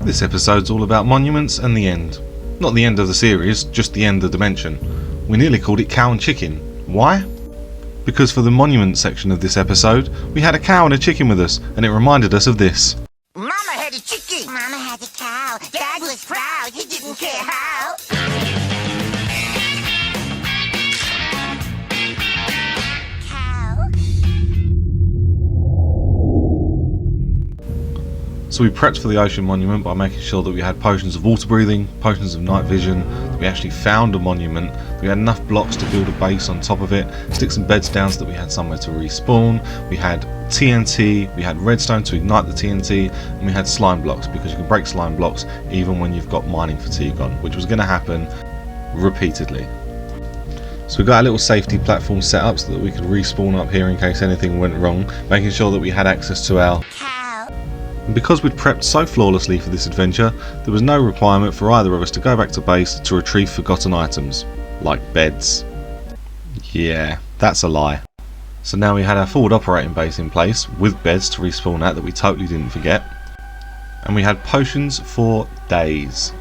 This episode's all about monuments and the end. Not the end of the series, just the end of the dimension. We nearly called it Cow and Chicken. Why? Because for the monument section of this episode, we had a cow and a chicken with us, and it reminded us of this. Mama had a chicken. Mama had a cow. Dad was proud. He didn't care how. Cow. So we prepped for the ocean monument by making sure that we had potions of water breathing, potions of night vision, that we actually found a monument, that we had enough blocks to build a base on top of it, stick some beds down so that we had somewhere to respawn, we had TNT, we had redstone to ignite the TNT, and we had slime blocks, because you can break slime blocks even when you've got mining fatigue on, which was going to happen repeatedly. So we got our little safety platform set up so that we could respawn up here in case anything went wrong, making sure that we had access to our... And because we'd prepped so flawlessly for this adventure, there was no requirement for either of us to go back to base to retrieve forgotten items, like beds. Yeah, that's a lie. So now we had our forward operating base in place, with beds to respawn at that we totally didn't forget, and we had potions for days.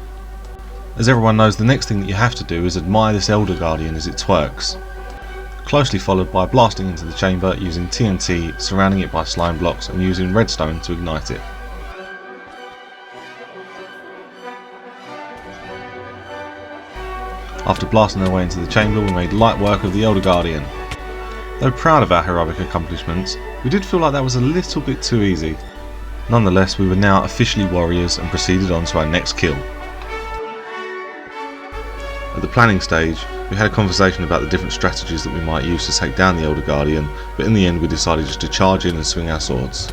As everyone knows, the next thing that you have to do is admire this Elder Guardian as it twerks, closely followed by blasting into the chamber using TNT, surrounding it by slime blocks, and using redstone to ignite it. After blasting our way into the chamber, we made light work of the Elder Guardian. Though proud of our heroic accomplishments, we did feel like that was a little bit too easy. Nonetheless, we were now officially warriors and proceeded on to our next kill. At the planning stage, we had a conversation about the different strategies that we might use to take down the Elder Guardian, but in the end we decided just to charge in and swing our swords.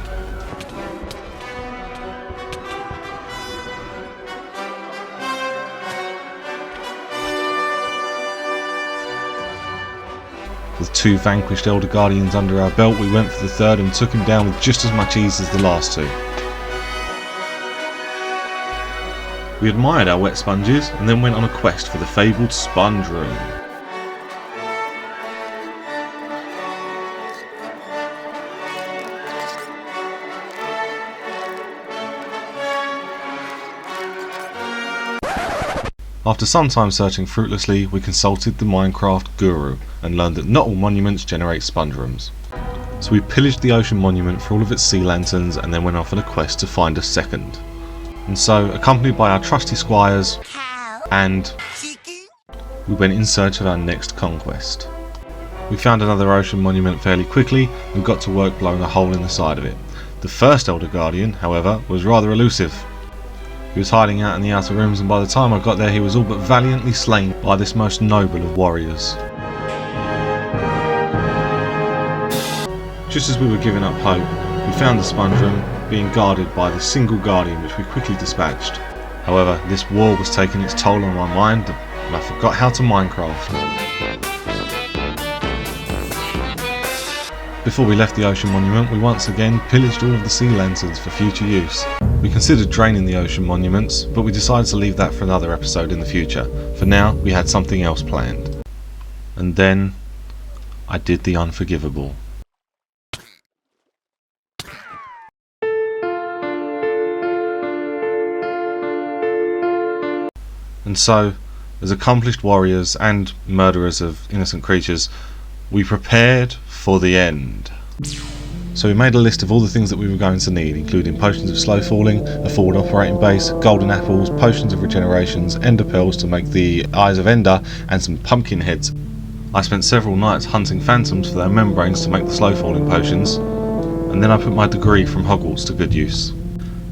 With 2 vanquished Elder Guardians under our belt, we went for the third and took him down with just as much ease as the last 2. We admired our wet sponges and then went on a quest for the fabled sponge room. After some time searching fruitlessly, we consulted the Minecraft guru and learned that not all monuments generate sponge rooms. So we pillaged the ocean monument for all of its sea lanterns and then went off on a quest to find a second. And so, accompanied by our trusty squires and we went in search of our next conquest. We found another ocean monument fairly quickly and got to work blowing a hole in the side of it. The first Elder Guardian, however, was rather elusive. He was hiding out in the outer rooms, and by the time I got there he was all but valiantly slain by this most noble of warriors. Just as we were giving up hope, we found the sponge room being guarded by the single guardian, which we quickly dispatched. However, this war was taking its toll on my mind and I forgot how to Minecraft. Before we left the ocean monument, we once again pillaged all of the sea lanterns for future use. We considered draining the ocean monuments, but we decided to leave that for another episode in the future. For now, we had something else planned. And then, I did the unforgivable. And so, as accomplished warriors and murderers of innocent creatures, we prepared for the end. So we made a list of all the things that we were going to need, including potions of slow falling, a forward operating base, golden apples, potions of regenerations, ender pearls to make the eyes of Ender, and some pumpkin heads. I spent several nights hunting phantoms for their membranes to make the slow falling potions, and then I put my degree from Hogwarts to good use.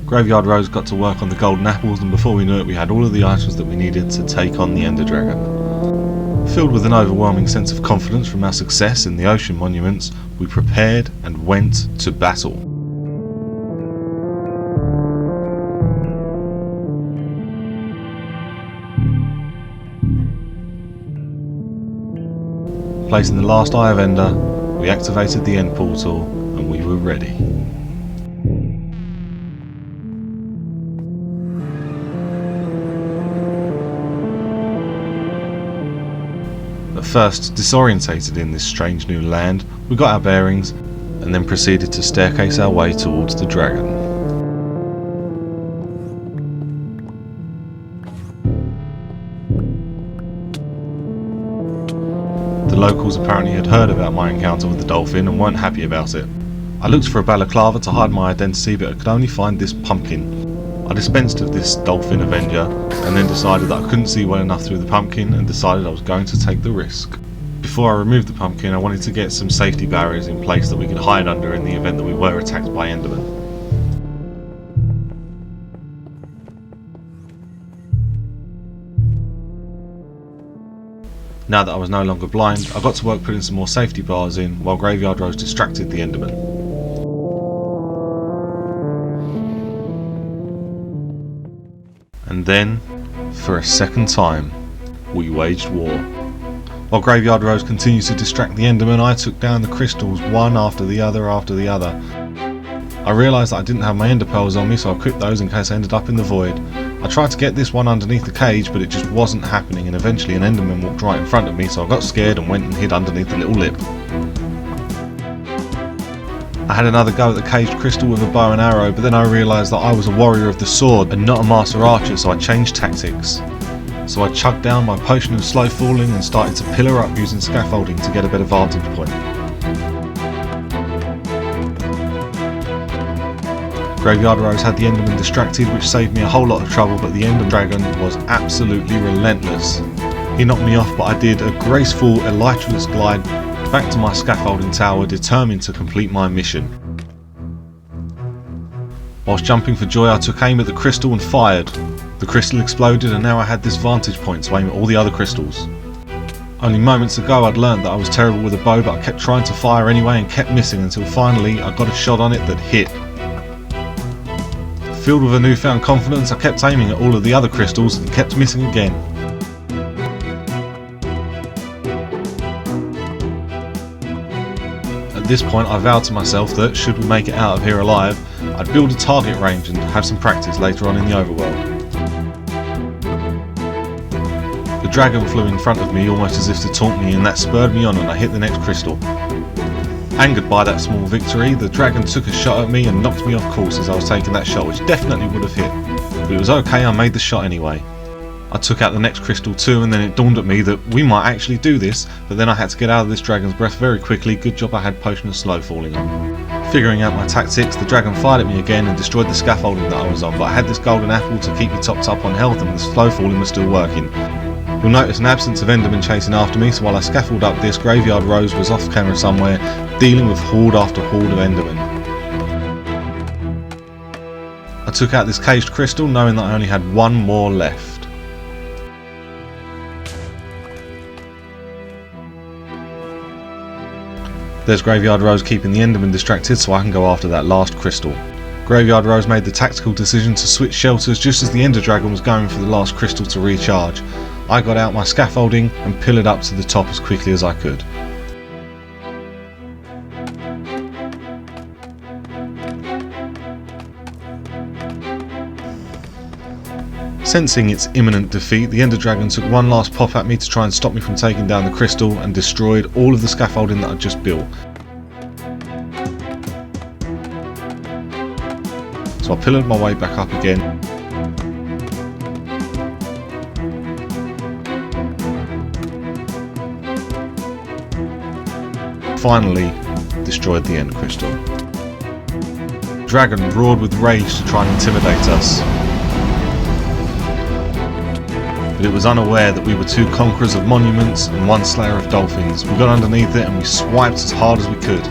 GraveyardRose got to work on the golden apples, and before we knew it we had all of the items that we needed to take on the Ender Dragon. Filled with an overwhelming sense of confidence from our success in the ocean monuments, we prepared and went to battle. Placing the last Eye of Ender, we activated the end portal and we were ready. At first, disorientated in this strange new land, we got our bearings and then proceeded to staircase our way towards the dragon. locals apparently had heard about my encounter with the dolphin and weren't happy about it. I looked for a balaclava to hide my identity, but I could only find this pumpkin. I dispensed of this dolphin avenger and then decided that I couldn't see well enough through the pumpkin and decided I was going to take the risk. Before I removed the pumpkin, I wanted to get some safety barriers in place that we could hide under in the event that we were attacked by Endermen. Now that I was no longer blind, I got to work putting some more safety bars in while GraveyardRose distracted the Enderman. And then, for a second time, we waged war. While GraveyardRose continued to distract the Enderman, I took down the crystals one after the other I realised that I didn't have my ender pearls on me, so I equipped those in case I ended up in the void. I tried to get this one underneath the cage, but it just wasn't happening, and eventually an Enderman walked right in front of me, so I got scared and went and hid underneath the little lip. I had another go at the caged crystal with a bow and arrow, but then I realised that I was a warrior of the sword and not a master archer, so I changed tactics. So I chugged down my potion of slow falling and started to pillar up using scaffolding to get a better vantage point. GraveyardRose had the Enderman distracted, which saved me a whole lot of trouble, but the Ender Dragon was absolutely relentless. He knocked me off, but I did a graceful, elytraless glide back to my scaffolding tower, determined to complete my mission. Whilst jumping for joy, I took aim at the crystal and fired. The crystal exploded, and now I had this vantage point to aim at all the other crystals. Only moments ago I'd learned that I was terrible with a bow, but I kept trying to fire anyway and kept missing until finally I got a shot on it that hit. Filled with a newfound confidence, I kept aiming at all of the other crystals and kept missing again. At this point I vowed to myself that, should we make it out of here alive, I'd build a target range and have some practice later on in the overworld. The dragon flew in front of me almost as if to taunt me, and that spurred me on and I hit the next crystal. Angered by that small victory, the dragon took a shot at me and knocked me off course as I was taking that shot, which definitely would have hit. But it was okay, I made the shot anyway. I took out the next crystal too, and then it dawned at me that we might actually do this, but then I had to get out of this dragon's breath very quickly. Good job I had potion of slow falling on. Figuring out my tactics, the dragon fired at me again and destroyed the scaffolding that I was on, but I had this golden apple to keep me topped up on health and the slow falling was still working. You'll notice an absence of Endermen chasing after me, so while I scaffold up this, GraveyardRose was off camera somewhere, dealing with horde after horde of Endermen. I took out this caged crystal, knowing that I only had one more left. There's GraveyardRose keeping the Enderman distracted, so I can go after that last crystal. GraveyardRose made the tactical decision to switch shelters just as the Ender Dragon was going for the last crystal to recharge. I got out my scaffolding and pillared up to the top as quickly as I could. Sensing its imminent defeat, the Ender Dragon took one last pop at me to try and stop me from taking down the crystal and destroyed all of the scaffolding that I'd just built. So I pillared my way back up again. Finally destroyed the end crystal. The dragon roared with rage to try and intimidate us, but it was unaware that we were two conquerors of monuments and one slayer of dolphins. We got underneath it and we swiped as hard as we could.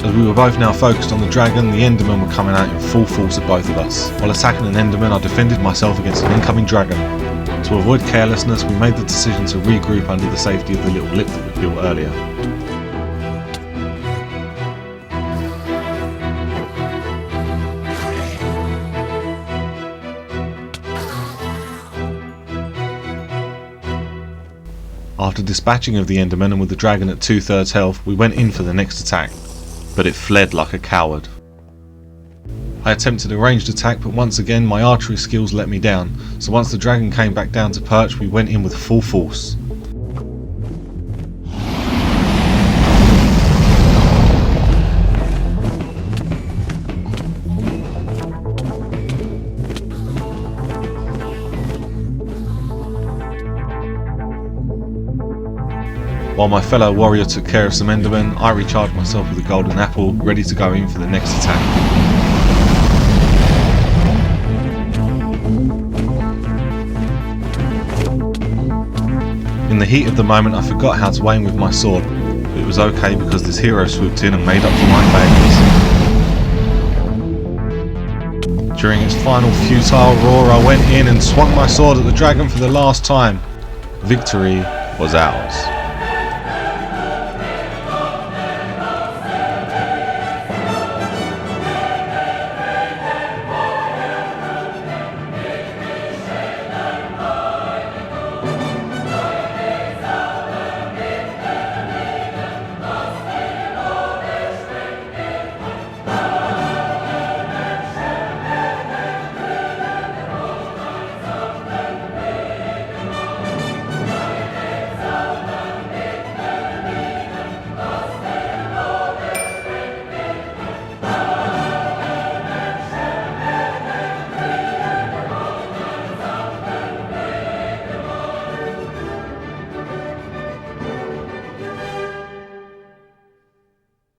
As we were both now focused on the dragon, the Endermen were coming out in full force at both of us. While attacking an Enderman, I defended myself against an incoming dragon. To avoid carelessness, we made the decision to regroup under the safety of the little lip that we built earlier. After dispatching of the Endermen and with the dragon at 2/3 health, we went in for the next attack, but it fled like a coward. I attempted a ranged attack, but once again my archery skills let me down, so once the dragon came back down to perch, we went in with full force. While my fellow warrior took care of some Endermen, I recharged myself with a golden apple, ready to go in for the next attack. In the heat of the moment I forgot how to aim with my sword, but it was okay because this hero swooped in and made up for my failures. During its final futile roar I went in and swung my sword at the dragon for the last time. Victory was ours.